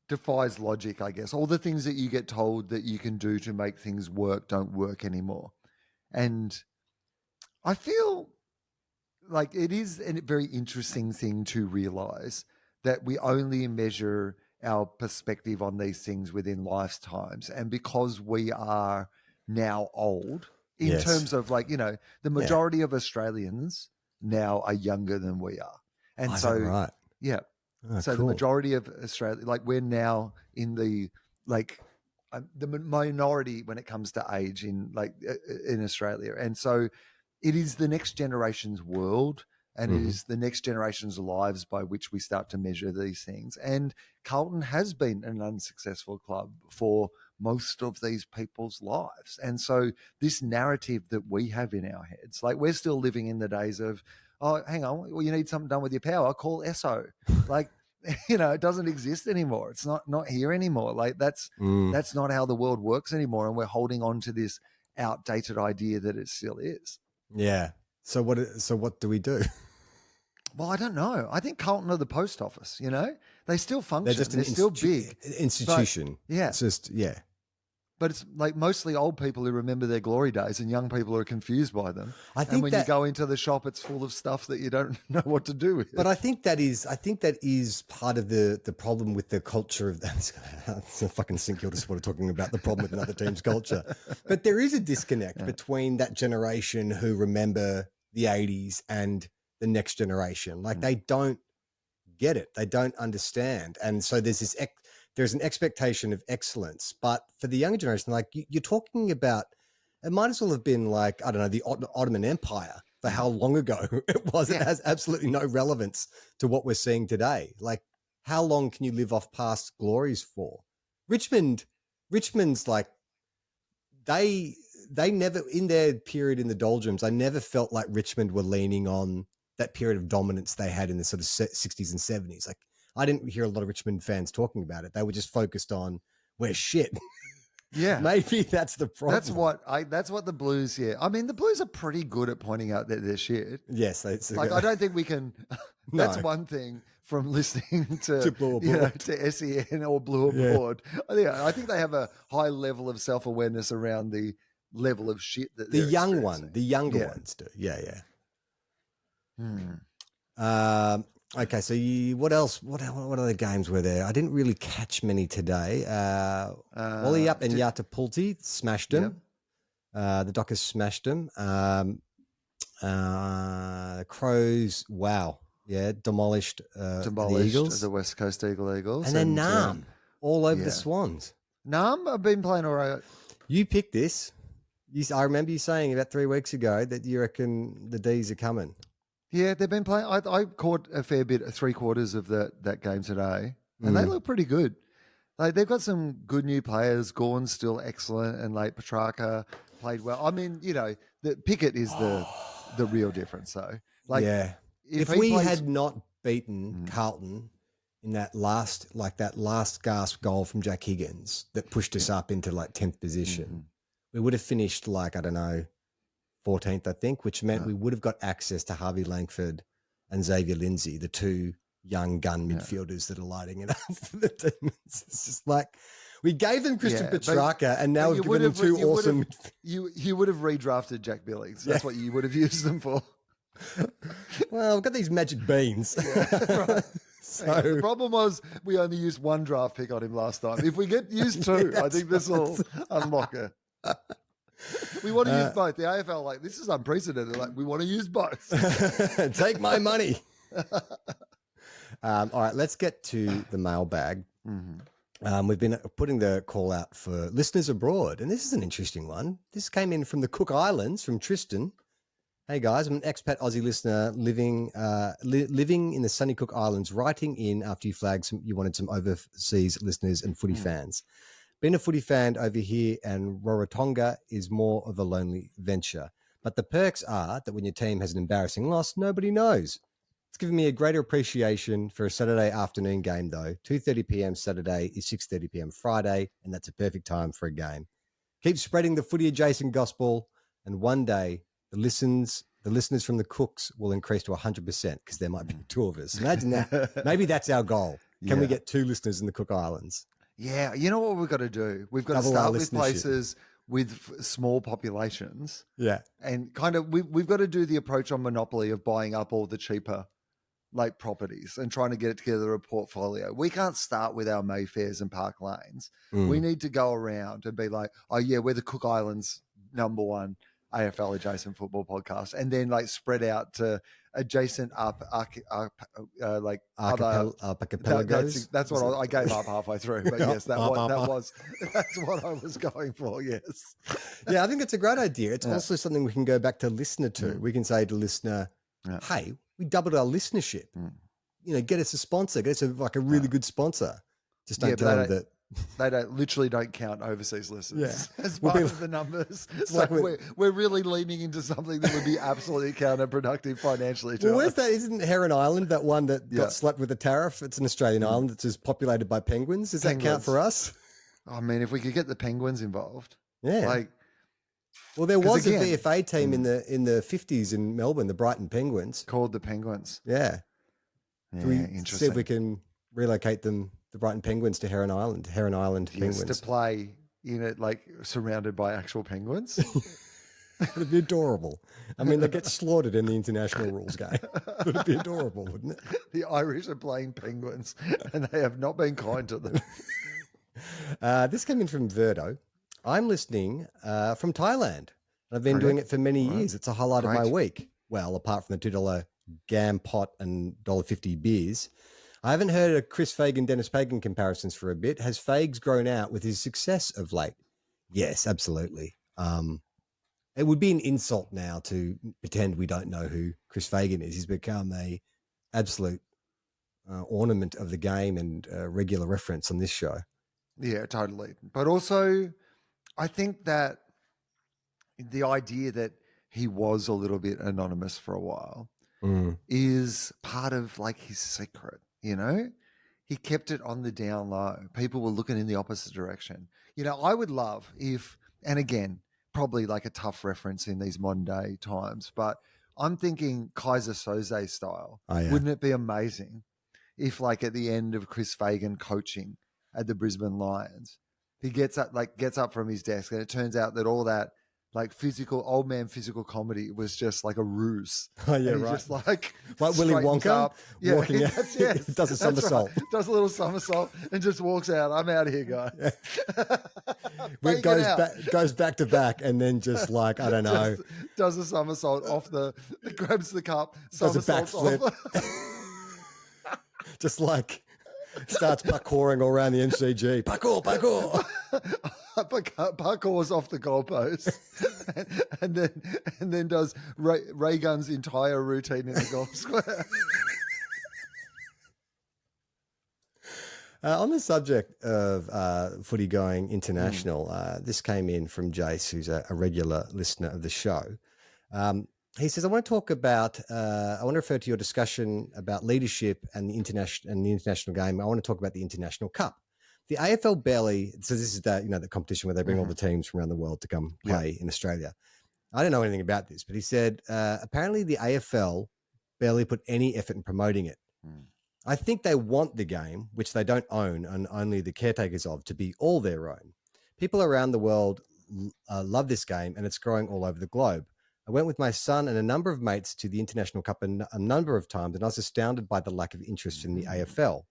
defies logic, I guess. All the things that you get told that you can do to make things work don't work anymore. And I feel like it is a very interesting thing to realize that we only measure our perspective on these things within lifetimes. And because we are now old, in terms of like, you know, the majority of Australians now are younger than we are. And so, yeah. Oh, so cool. The majority of Australia, like we're now in the, like the minority when it comes to age in Australia. And so it is the next generation's world. and it is the next generation's lives by which we start to measure these things. And Carlton has been an unsuccessful club for most of these people's lives. And so this narrative that we have in our heads, like we're still living in the days of, oh, hang on, well, you need something done with your power, call Esso. Like, it doesn't exist anymore. It's not here anymore. Like that's not how the world works anymore. And we're holding on to this outdated idea that it still is. Yeah. So what do we do? Well, I don't know. I think Carlton are the post office, They still function. They're just still big. Institution. But, yeah. It's just, yeah. But it's like mostly old people who remember their glory days and young people are confused by them. I think and when you go into the shop, it's full of stuff that you don't know what to do with. But I think that is part of the problem with the culture of that. It's a fucking St Kilda supporter talking about the problem with another team's culture. But there is a disconnect between that generation who remember the 80s and the next generation. Like they don't get it. They don't understand. And so there's an expectation of excellence. But for the younger generation, like you're talking about, it might as well have been like, I don't know, the Ottoman Empire for how long ago it was. Yeah. It has absolutely no relevance to what we're seeing today. Like, how long can you live off past glories for? Richmond's like, they never, in their period in the doldrums, I never felt like Richmond were leaning on that period of dominance they had in the sort of 60s and 70s. Like, I didn't hear a lot of Richmond fans talking about it. They were just focused on we're shit. Yeah. Maybe that's the problem. That's what the Blues, yeah. I mean, the Blues are pretty good at pointing out that they're shit. Yes. I don't think we can, that's one thing from listening to Blue Aboard. To SEN or Blue Aboard. I think they have a high level of self-awareness around the level of shit that the they're younger experiencing. ones do. Yeah. Okay, so what else? What other games were there? I didn't really catch many today. Wally Up and Yatapulti smashed them. Yep. The Dockers smashed them. Crows, wow. Yeah, demolished the Eagles. The West Coast Eagles. And then Nam, all over the Swans. Nam, I've been playing all right. You picked this. I remember you saying about 3 weeks ago that you reckon the D's are coming. Yeah, they've been playing. I caught a fair bit, 3/4 of that game today, and they look pretty good. Like they've got some good new players. Gorn's still excellent, and like Petrarca played well. I mean, the Pickett is the real difference, though. Like, if we had not beaten Carlton in that last gasp goal from Jack Higgins that pushed us up into like 10th position, we would have finished like, I don't know, 14th, I think, which meant we would have got access to Harvey Langford and Xavier Lindsay, the two young gun midfielders that are lighting it up for the Demons. It's just like we gave them Christian Petrarca, and now we've given them two awesome. You would have redrafted Jack Billings. That's what you would have used them for. Well, I've got these magic beans. Right. So the problem was we only used one draft pick on him last time. If we get used two, I think this will unlock it. We want to use both. The AFL, like, this is unprecedented. Like, we want to use both. Take my money. All right, let's get to the mailbag. We've been putting the call out for listeners abroad, and this is an interesting one. This came in from the Cook Islands, from Tristan. Hey guys, I'm an expat Aussie listener living in the sunny Cook Islands, writing in after you flagged you wanted some overseas listeners and footy fans. Being a footy fan over here and Rarotonga is more of a lonely venture. But the perks are that when your team has an embarrassing loss, nobody knows. It's given me a greater appreciation for a Saturday afternoon game, though. 2:30 p.m. Saturday is 6:30 p.m. Friday, and that's a perfect time for a game. Keep spreading the footy-adjacent gospel, and one day the listeners from the Cooks will increase to 100% because there might be two of us. Imagine that. Maybe that's our goal. Can we get 2 listeners in the Cook Islands? Yeah, you know what we've got to do? We've got to start with places with small populations. Yeah. And kind of we've got to do the approach on Monopoly of buying up all the cheaper like properties and trying to get it together a portfolio. We can't start with our Mayfairs and Park Lanes. We need to go around and be like, oh yeah, we're the Cook Islands #1 AFL adjacent football podcast, and then like spread out to adjacent like archipelagos. That's what I gave up halfway through. But yes, that's what I was going for. Yes. Yeah, I think it's a great idea. It's also something we can go back to listener to. We can say to listener, Yeah. hey, we doubled our listenership. Get us a sponsor, get us a really good sponsor. Just don't tell them that. They literally don't count overseas listeners as We'll part be- of the numbers. So like we're really leaning into something that would be absolutely counterproductive financially to Well, where's us. that? Isn't Heron Island that one that Yeah. got slapped with a tariff? It's an Australian island that's just populated by penguins. Does that count Penguins. for us? I mean, if we could get the penguins involved. Yeah. Like, Well, there 'cause was again- a VFA team in the 50s in Melbourne, the Brighton Penguins. called the Penguins. Yeah. Yeah, So we see interesting. if we can relocate them, the Brighton Penguins, to Heron Island. Heron Island Yes, Penguins. to play in it, like surrounded by actual penguins. It'd be adorable. I mean, they get slaughtered in the international rules game. It'd be adorable, wouldn't it? The Irish are playing penguins, and they have not been kind to them. This came in from Verdo. I'm listening from Thailand. I've been doing it for many years. It's a highlight of my Great. week. Well, apart from the $2 gam pot and $1.50 beers. I haven't heard of Chris Fagan, Dennis Pagan comparisons for a bit. Has Fags grown out with his success of late? Yes, absolutely. It would be an insult now to pretend we don't know who Chris Fagan is. He's become a absolute ornament of the game and a regular reference on this show. Yeah, totally. But also, I think that the idea that he was a little bit anonymous for a while is part of like his secret, you know? He kept it on the down low. People were looking in the opposite direction. You know, I would love if, and again, probably like a tough reference in these modern day times, but I'm thinking Kaiser Soze style. Oh, yeah. Wouldn't it be amazing if like at the end of Chris Fagan coaching at the Brisbane Lions, he gets up from his desk and it turns out that all that like old man physical comedy was just like a ruse. Oh, yeah, And he right. just like Willy straightens Wonka up. Yeah, walking out. yes, Does a that's right. somersault. Does a little somersault and just walks out. I'm out of here, guys. It goes back to back and then just like, I don't know. Does a somersault off grabs the cup, Does a somersaults off. Just like starts parkouring all around the MCG. Parkour. Parkours off the goalpost, and then does Ray Gun's entire routine in the golf square. On the subject of footy going international, this came in from Jace, who's a regular listener of the show. He says, I want to refer to your discussion about leadership and the international game. I want to talk about the International Cup. The AFL barely, so this is the competition where they bring all the teams from around the world to come play in Australia. I don't know anything about this, but he said, apparently the AFL barely put any effort in promoting it. I think they want the game, which they don't own and only the caretakers of, to be all their own. People around the world love this game and it's growing all over the globe. I went with my son and a number of mates to the International Cup a number of times, and I was astounded by the lack of interest in the AFL.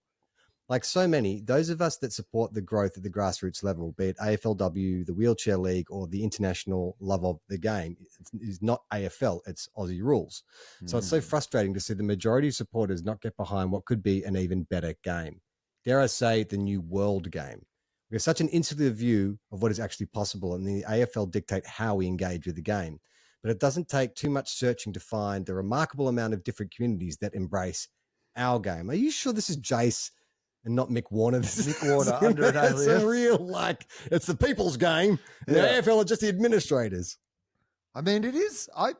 Like so many, those of us that support the growth at the grassroots level, be it AFLW, the Wheelchair League, or the international love of the game, is not AFL, it's Aussie rules. So it's so frustrating to see the majority of supporters not get behind what could be an even better game. Dare I say, the new world game. We have such an insular view of what is actually possible, and the AFL dictate how we engage with the game. But it doesn't take too much searching to find the remarkable amount of different communities that embrace our game. Are you sure this is Jace and not Mick Warner? This is Mick Warner under an it's alias. a real, it's the people's game. And the AFL are just the administrators. I mean, it is. I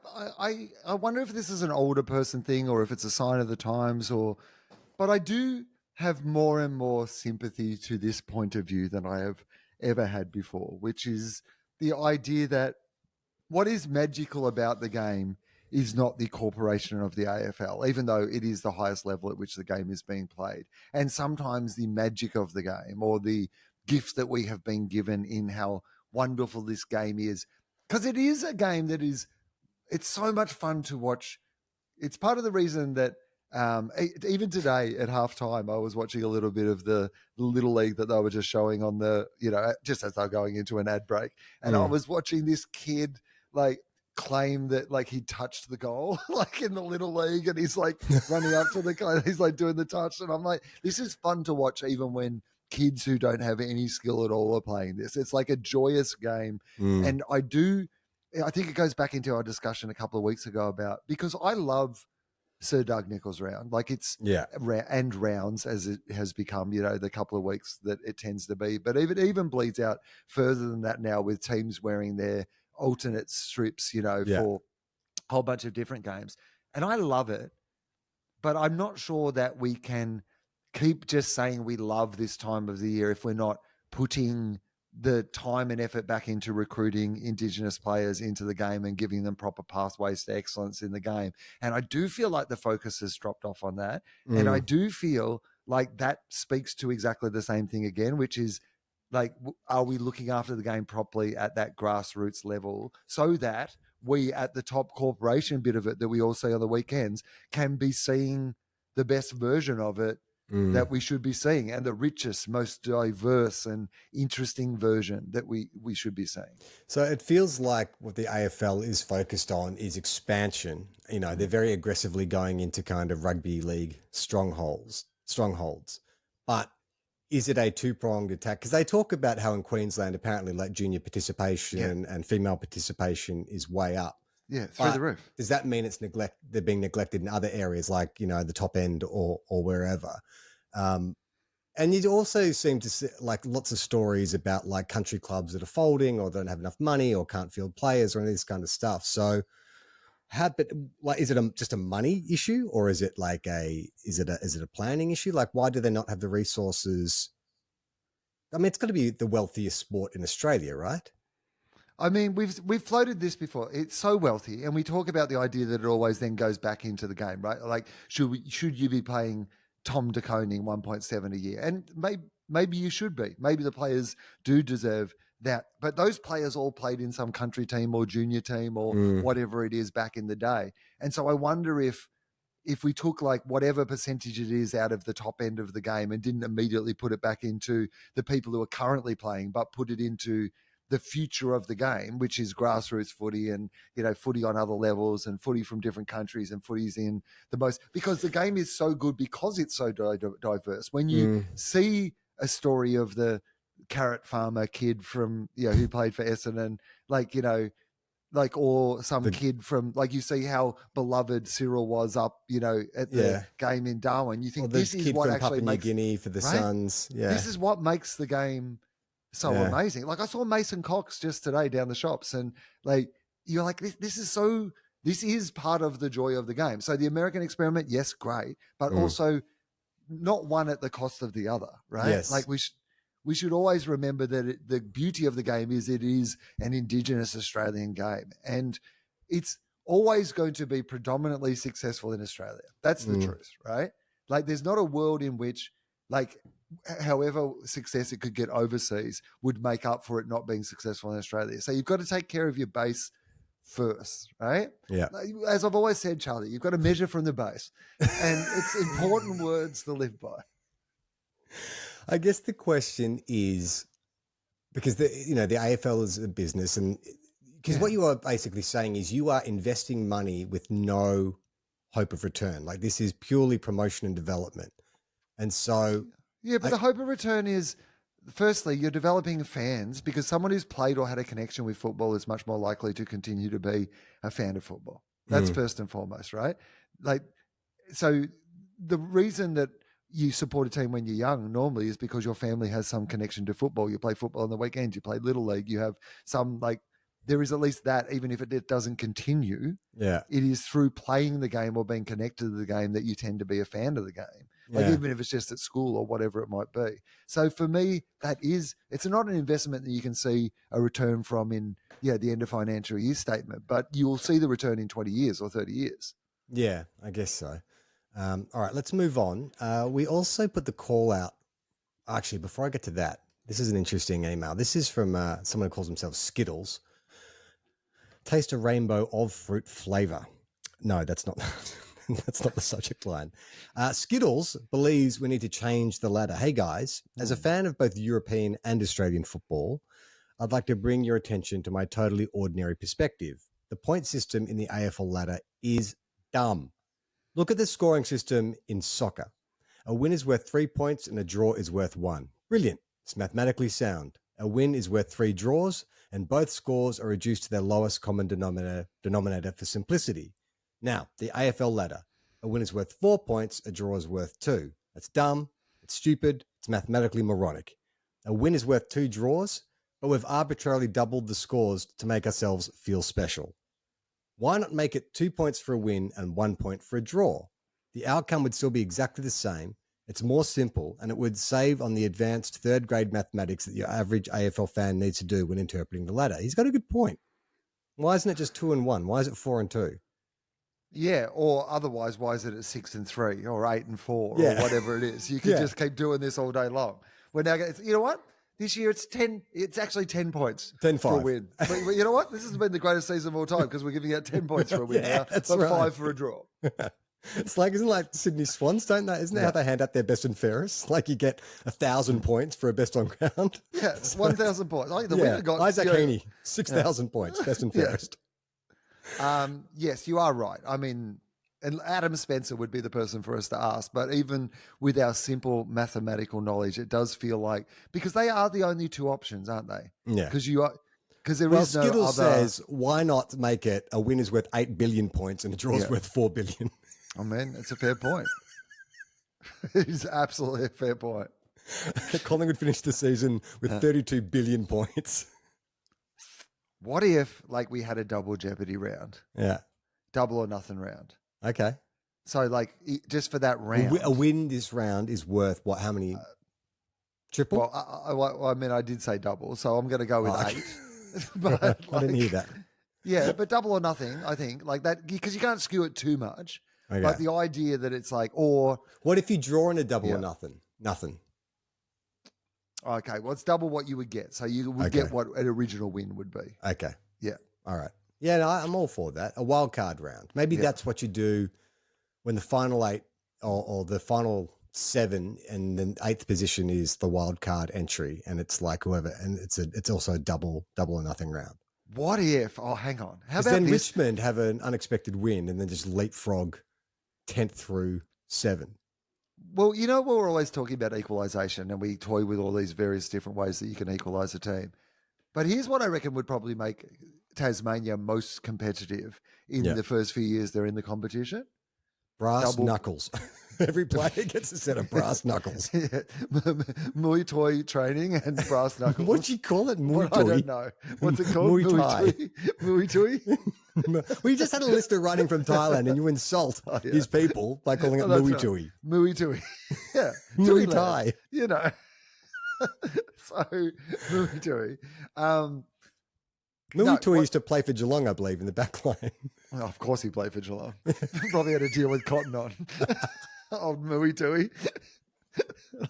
wonder if this is an older person thing or if it's a sign of the times. But I do have more and more sympathy to this point of view than I have ever had before, which is the idea that what is magical about the game is not the corporation of the AFL, even though it is the highest level at which the game is being played. And sometimes the magic of the game or the gift that we have been given in how wonderful this game is, because it is a game that it's so much fun to watch. It's part of the reason that even today at halftime, I was watching a little bit of the Little League that they were just showing on just as they're going into an ad break. And I was watching this kid claim that he touched the goal in the Little League, and he's running up to the guy, he's doing the touch, and I'm like, this is fun to watch even when kids who don't have any skill at all are playing this. It's like a joyous game. And I think it goes back into our discussion a couple of weeks ago because I love Sir Doug Nicholls round. Like it's and rounds as it has become, the couple of weeks that it tends to be. But it even bleeds out further than that now with teams wearing their alternate strips, for a whole bunch of different games. And I love it, but I'm not sure that we can keep just saying we love this time of the year if we're not putting the time and effort back into recruiting Indigenous players into the game and giving them proper pathways to excellence in the game. And I do feel like the focus has dropped off on that. And I do feel like that speaks to exactly the same thing again, which is like, are we looking after the game properly at that grassroots level so that we at the top corporation bit of it that we all see on the weekends can be seeing the best version of it that we should be seeing, and the richest, most diverse and interesting version that we should be seeing. So it feels like what the AFL is focused on is expansion. They're very aggressively going into kind of rugby league strongholds. But is it a two-pronged attack? Because they talk about how in Queensland, apparently like junior participation and female participation is way up. Yeah, through the roof. Does that mean they're being neglected in other areas like, the top end or wherever? And you also seem to see like lots of stories about like country clubs that are folding or don't have enough money or can't field players or any of this kind of stuff. So is it just a money issue, or is it like is it a planning issue? Like, why do they not have the resources? I mean, it's got to be the wealthiest sport in Australia, right? I mean, we've floated this before. It's so wealthy, and we talk about the idea that it always then goes back into the game, right? Like, should you be paying Tom De Koning 1.7 a year? And maybe you should be. Maybe the players do deserve that. But those players all played in some country team or junior team or whatever it is back in the day. And so I wonder if we took like whatever percentage it is out of the top end of the game and didn't immediately put it back into the people who are currently playing, but put it into the future of the game, which is grassroots footy and, footy on other levels and footy from different countries and footy's in the most, because the game is so good because it's so diverse. When you see a story of the carrot farmer kid from, who played for Essendon, or some kid from, you see how beloved Cyril was up, at the game in Darwin. You think this is what actually makes Papua New Guinea for the Suns. Yeah. This is what makes the game so amazing. Like I saw Mason Cox just today down the shops, and you're like, this is part of the joy of the game. So the American experiment, yes, great, but also not one at the cost of the other, right? Yes. Like we should always remember that the beauty of the game is it is an Indigenous Australian game, and it's always going to be predominantly successful in Australia. That's the truth, right? Like there's not a world in which however success it could get overseas would make up for it not being successful in Australia. So you've got to take care of your base first, right? Yeah. As I've always said, Charlie, you've got to measure from the base, and it's important words to live by. I guess the question is, because the AFL is a business, and because what you are basically saying is you are investing money with no hope of return. Like this is purely promotion and development. And so yeah, but the hope of return is, firstly, you're developing fans, because someone who's played or had a connection with football is much more likely to continue to be a fan of football. That's first and foremost, right? So the reason that you support a team when you're young normally is because your family has some connection to football. You play football on the weekends, you play Little League, you have some there is at least that, even if it doesn't continue. Yeah. It is through playing the game or being connected to the game that you tend to be a fan of the game. Even if it's just at school or whatever it might be. So for me, it's not an investment that you can see a return from in the end of financial year statement, but you will see the return in 20 years or 30 years. Yeah, I guess so. All right, let's move on. We also put the call out. Actually, before I get to that, this is an interesting email. This is from someone who calls themselves Skittles. Taste a rainbow of fruit flavor. No, that's not. That's not the subject line. Skittles believes we need to change the ladder. Hey guys, as a fan of both European and Australian football, I'd like to bring your attention to my totally ordinary perspective. The point system in the AFL ladder is dumb. Look at the scoring system in soccer. A win is worth 3 points and a draw is worth 1. Brilliant. It's mathematically sound. A win is worth 3 draws and both scores are reduced to their lowest common denominator for simplicity. Now, the AFL ladder. A win is worth 4 points. A draw is worth 2. That's dumb. It's stupid. It's mathematically moronic. A win is worth 2 draws, but we've arbitrarily doubled the scores to make ourselves feel special. Why not make it 2 points for a win and 1 point for a draw? The outcome would still be exactly the same. It's more simple, and it would save on the advanced third grade mathematics that your average AFL fan needs to do when interpreting the ladder. He's got a good point. Why isn't it just 2 and 1? Why is it 4 and 2? Yeah, or otherwise, why is it at 6 and 3 or 8 and 4 Yeah. or whatever it is? You could just keep doing this all day long. We're now going, you know what? This year it's 10. It's actually 10 points 10-5. for a win. But you know what? This has been the greatest season of all time because we're giving out 10 points for a win Yeah, now, that's but right. 5 for a draw. It's like, isn't it like Sydney Swans, don't they? Isn't that how they hand out their best and fairest? Like you get 1,000 points for a best on ground. Yeah, 1,000 points. I think the winner got Isaac Heaney, 6,000 points, best and fairest. Yes, you are right. I mean, and Adam Spencer would be the person for us to ask, but even with our simple mathematical knowledge, it does feel like because they are the only 2 options, aren't they? Yeah. Because there Well, is no Skittles other. says, why not make it a win is worth 8 billion points and a draw is worth 4 billion? I mean, it's a fair point. It's absolutely a fair point. Collingwood finished the season with 32 billion points. What if, like, we had a double jeopardy round, Yeah. double or nothing round? Okay. So, like, just for that round. A win this round is worth what? How many? Triple? Well, I mean, I did say double, so I'm going to go with 8. But I didn't hear that. Yeah, but double or nothing, I think, like that, because you can't skew it too much. Okay. But the idea that it's like, or What if you draw in a double or nothing? Nothing. okay, well, it's double what you would get, so you would get what an original win would be. Okay. Yeah, All right. Yeah, no, I'm all for that. A wild card round. Maybe that's what you do when the final 8 or the final 7 and the 8th position is the wild card entry, and it's like whoever, and it's also a double or nothing round. What if? Oh, hang on. How Because about then this? Richmond have an unexpected win and then just leapfrog 10th through 7. Well, you know, we're always talking about equalisation, and we toy with all these various different ways that you can equalise a team. But here's what I reckon would probably make Tasmania most competitive in the first few years they're in the competition. Brass knuckles. Every player gets a set of brass knuckles. Yeah. Muay Thai training and brass knuckles. What do you call it? Muay I Thai? don't know. What's it called? Muay Thai. Muay Thai? We just had a lister running from Thailand and you insult his people by calling it Oh, that's Muay right. Thai. Muay Thai. Yeah. Muay Thai. Thai. You know. So, Muay Thai. Muay No, Thai what- used to play for Geelong, I believe, in the back line. Well, of course he played for Geelong. Probably had to deal with Cotton on. Old Muay Thai.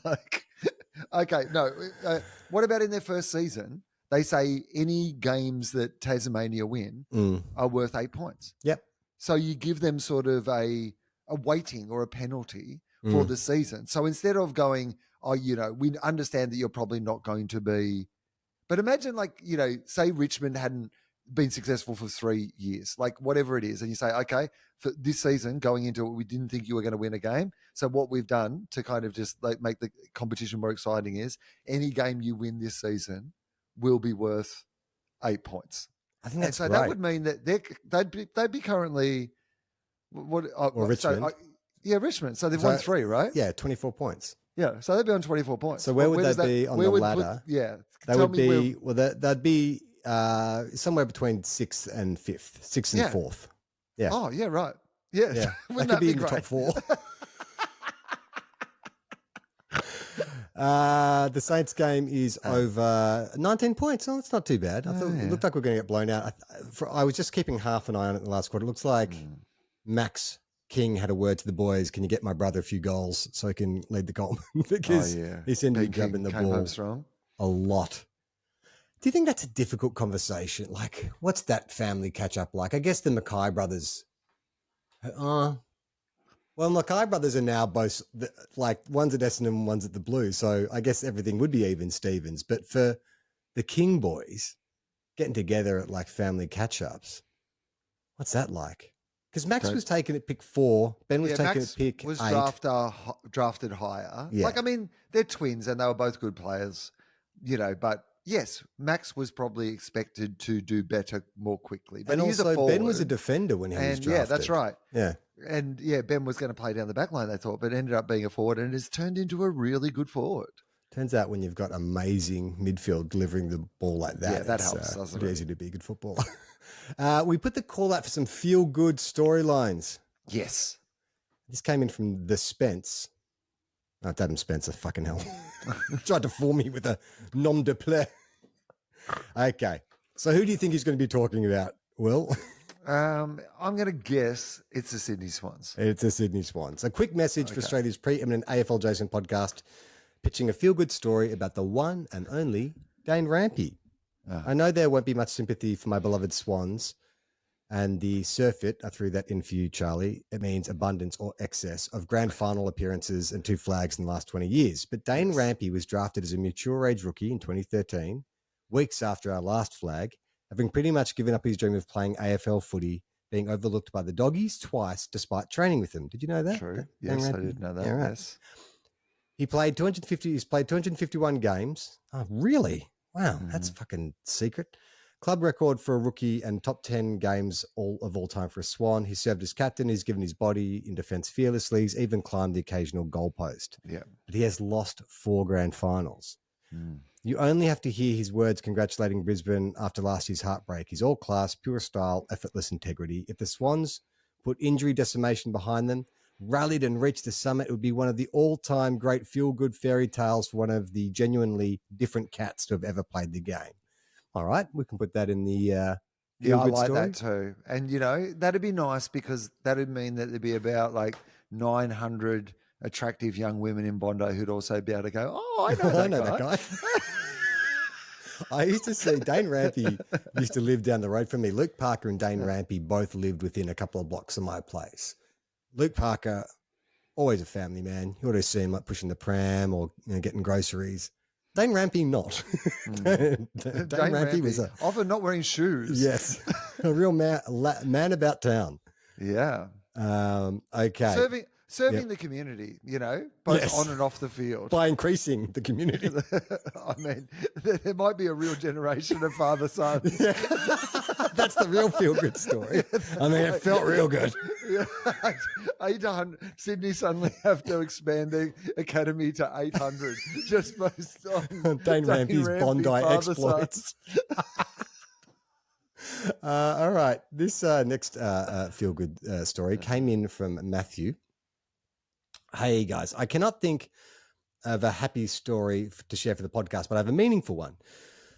Like, okay, no. What about in their first season? They say any games that Tasmania win are worth 8 points. Yep. So you give them sort of a weighting or a penalty for the season. So instead of going, oh, you know, we understand that you're probably not going to be, but imagine like, you know, say Richmond hadn't been successful for 3 years, like whatever it is. And you say, okay, for this season going into it, we didn't think you were going to win a game. So what we've done to kind of just like make the competition more exciting is any game you win this season will be worth 8 points. I think that's so great. that would mean that they'd be currently what Or Richmond. So, Richmond. So they've So- won 3, right? Yeah, 24 points. Yeah. So they'd be on 24 points. So where would does they be on where the would ladder? yeah. They Tell would me where- be, well, they'd be somewhere between 6th and 5th, 6th and Yeah. 4th. Yeah. Oh, yeah, right. Yeah. Yeah. They Wouldn't could that be in the great? top 4. The Saints game is over 19 points. Oh, that's not too bad. I thought it looked like we are going to get blown out. I was just keeping half an eye on it in the last quarter. It looks like Max King had a word to the boys. Can you get my brother a few goals so he can lead the column? Because he seemed to be Big grabbing the King came ball home strong. a lot. Do you think that's a difficult conversation? Like, what's that family catch up like? I guess the Mackay brothers. Well, Mackay brothers are now both like one's at Essendon, one's at the Blues. So I guess everything would be even Stevens. But for the King boys getting together at like family catch ups, what's that like? Because Max was taken at pick 4, Ben was taken Max at pick was 8. drafted higher. Yeah. Like, I mean, they're twins and they were both good players, you know, but yes, Max was probably expected to do better more quickly. But And he's also, a forward. Ben was a defender when he was drafted. Yeah, that's right. Yeah. And yeah, Ben was going to play down the back line, they thought, but ended up being a forward and has turned into a really good forward. Turns out when you've got amazing midfield delivering the ball like that, Yeah, that it's, helps, doesn't pretty it? easy to be a good footballer. We put the call out for some feel-good storylines. Yes. This came in from the Spence. Oh, it's Adam Spencer, fucking hell. Tried to fool me with a nom de plume. Okay. So who do you think he's going to be talking about, Will? I'm going to guess it's the Sydney Swans. It's the Sydney Swans. A quick message for Australia's preeminent AFL Jason podcast, pitching a feel-good story about the one and only Dane Rampy. I know there won't be much sympathy for my beloved Swans, and the surfeit, I threw that in for you, Charlie. It means abundance or excess of grand final appearances and 2 flags in the last 20 years. But Dane Rampy was drafted as a mature age rookie in 2013, weeks after our last flag, having pretty much given up his dream of playing AFL footy, being overlooked by the Doggies twice despite training with them. Did you know that? True. Dane Yes, I Rampy? did know that. Yeah, right. Yes. He's played 251 games. Oh, really? Wow, that's fucking secret. Club record for a rookie and top 10 games all time for a Swan. He served as captain. He's given his body in defence fearlessly. He's even climbed the occasional goalpost. Yeah. But he has lost 4 grand finals. You only have to hear his words congratulating Brisbane after last year's heartbreak. He's all class, pure style, effortless integrity. If the Swans put injury decimation behind them, rallied and reached the summit, it would be one of the all-time great feel-good fairy tales for one of the genuinely different cats to have ever played the game. All right, we can put that in the Yeah, I feel-good like story. that too. And, you know, that'd be nice because that'd mean that there'd be about like 900 attractive young women in Bondi who'd also be able to go, oh, I know that I know guy. that guy. I used to see Dane Rampy used to live down the road from me. Luke Parker and Dane Rampy both lived within a couple of blocks of my place. Luke Parker, always a family man. You ought to see him like pushing the pram or getting groceries. Dane Rampy not. Dane Rampy was often not wearing shoes. yes, a real man about town. Yeah. Okay. Serving the community, you know, both Yes. on and off the field. By increasing the community. I mean, there might be a real generation of father sons. That's the real feel-good story. I mean, it felt real good. 800. Sydney suddenly have to expand their academy to 800 just based on Dane Rampy's Rampy Bondi father exploits. All right. This next feel-good story came in from Matthew. Hey, guys, I cannot think of a happy story to share for the podcast, but I have a meaningful one.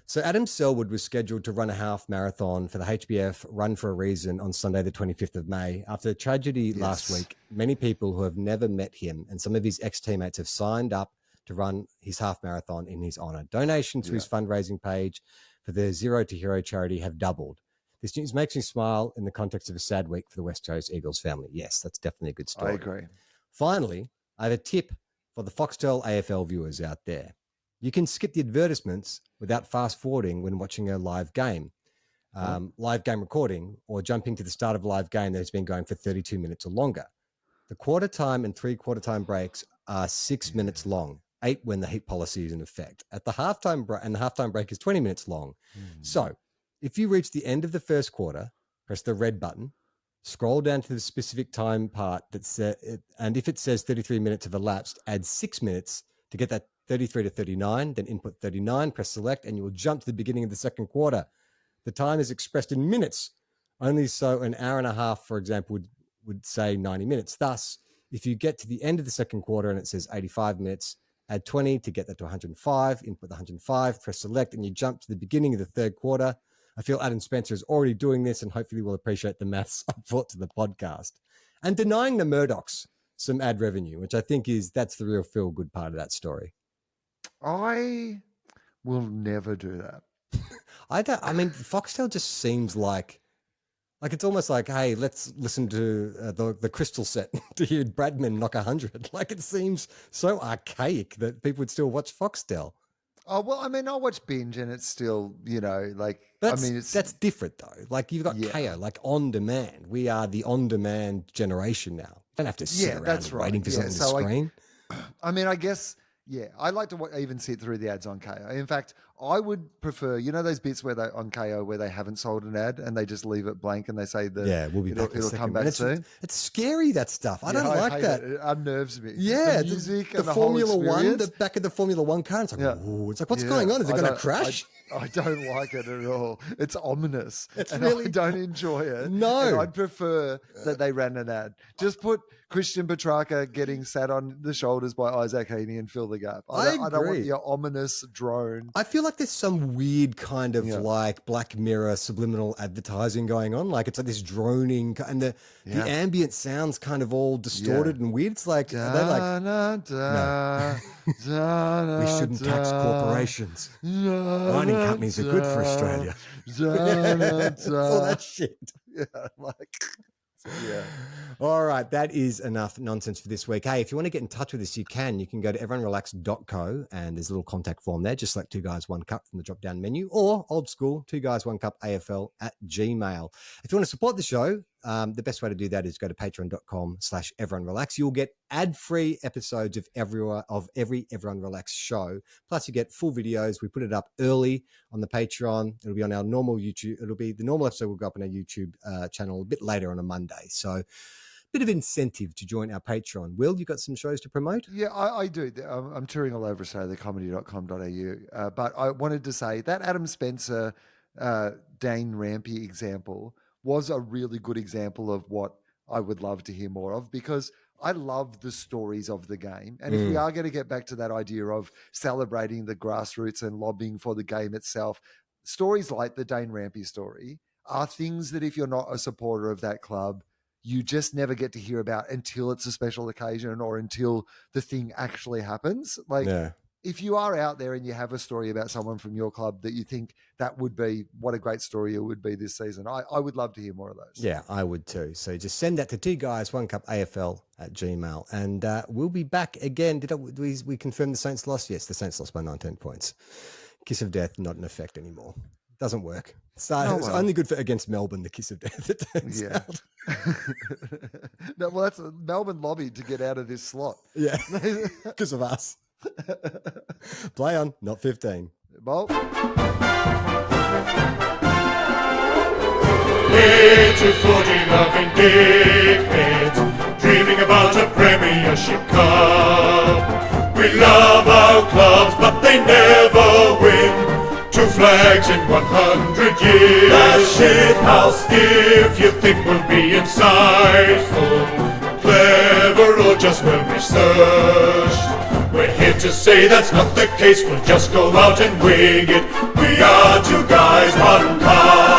So Adam Selwood was scheduled to run a half marathon for the HBF Run for a Reason on Sunday, the 25th of May. After the tragedy last week, many people who have never met him and some of his ex-teammates have signed up to run his half marathon in his honor. Donations to his fundraising page for the Zero to Hero charity have doubled. This news makes me smile in the context of a sad week for the West Coast Eagles family. Yes, that's definitely a good story. I agree. Finally, I have a tip for the Foxtel AFL viewers out there. You can skip the advertisements without fast forwarding when watching a live game, live game recording, or jumping to the start of a live game that has been going for 32 minutes or longer. The quarter time and 3/4 time breaks are 6 minutes long, 8 when the heat policy is in effect. At the halftime break, and the halftime break is 20 minutes long. So if you reach the end of the first quarter, press the red button, scroll down to the specific time part and if it says 33 minutes have elapsed, add 6 minutes to get that 33 to 39, then input 39, press select, and you will jump to the beginning of the second quarter. The time is expressed in minutes, only so an hour and a half, for example, would say 90 minutes. Thus, if you get to the end of the second quarter and it says 85 minutes, add 20 to get that to 105, input the 105, press select, and you jump to the beginning of the third quarter. I feel Adam Spencer is already doing this and hopefully will appreciate the maths I brought to the podcast. And denying the Murdochs some ad revenue, which I think that's the real feel-good part of that story. I will never do that. I mean, Foxtel just seems like it's almost like, hey, let's listen to the Crystal set to hear Bradman knock 100. Like, it seems so archaic that people would still watch Foxtel. Oh, well, I mean, I'll watch Binge and it's still, you know, like, That's different though. Like, you've got KO, like on demand. We are the on demand generation now. You don't have to sit around waiting for something to screen. I mean, I guess, I like to even sit through the ads on KO. In fact, I would prefer, those bits where they on KO where they haven't sold an ad and they just leave it blank and they say that we'll be back. it'll come back soon. It's scary, that stuff. I don't like hate that. It unnerves me. Yeah, the music the and the Formula whole One, experience. the back of the Formula One car. It's like, ooh, it's like, what's going on? Is it going to crash? I don't like it at all. It's ominous. I don't enjoy it. No. And I'd prefer that they ran an ad. Just put Christian Petrarca getting sat on the shoulders by Isaac Heaney and fill the gap. I don't want your ominous drone. I feel like there's some weird kind of like Black Mirror subliminal advertising going on. Like it's like this droning and the ambient sounds kind of all distorted and weird. It's like, are they like, we shouldn't tax corporations. Mining companies are good for Australia. All that shit. All right, that is enough nonsense for this week. Hey, if you want to get in touch with us, you can go to everyonerelax.co and there's a little contact form there. Just select 2 Guys 1 Cup from the drop down menu, or old school 2 Guys 1 Cup AFL at Gmail. If you want to support the show, the best way to do that is go to patreon.com/everyonerelax. You'll get ad-free episodes of every Everyone Relax show. Plus you get full videos. We put it up early on the Patreon. It'll be on our normal YouTube. It'll be the normal episode will go up on our YouTube channel a bit later on a Monday. So bit of incentive to join our Patreon. Will, you got some shows to promote? Yeah, I do. I'm touring all over Australia, comedy.com.au. But I wanted to say that Adam Spencer, Dane Rampy example was a really good example of what I would love to hear more of, because I love the stories of the game. And if we are going to get back to that idea of celebrating the grassroots and lobbying for the game itself, stories like the Dane Rampy story are things that if you're not a supporter of that club, you just never get to hear about until it's a special occasion or until the thing actually happens. If you are out there and you have a story about someone from your club that you think that would be what a great story it would be this season, I would love to hear more of those. Yeah, I would too. So just send that to 2 Guys 1 Cup AFL at Gmail. And we'll be back again. Did we confirm the Saints lost? Yes, the Saints lost by 19 points. Kiss of death, not in effect anymore. Doesn't work. It's only good for against Melbourne, the kiss of death. It turns out. No, well, that's Melbourne lobbied to get out of this slot. Yeah, because of us. Play on, not 15. Well, Little footy loving dickheads, dreaming about a Premiership Cup. We love our clubs, but they never win. 2 flags in 100 years. That shit house. If you think we'll be insightful, clever, or just well researched, we're here to say that's not the case. We'll just go out and wing it. We are 2 Guys 1 Cup.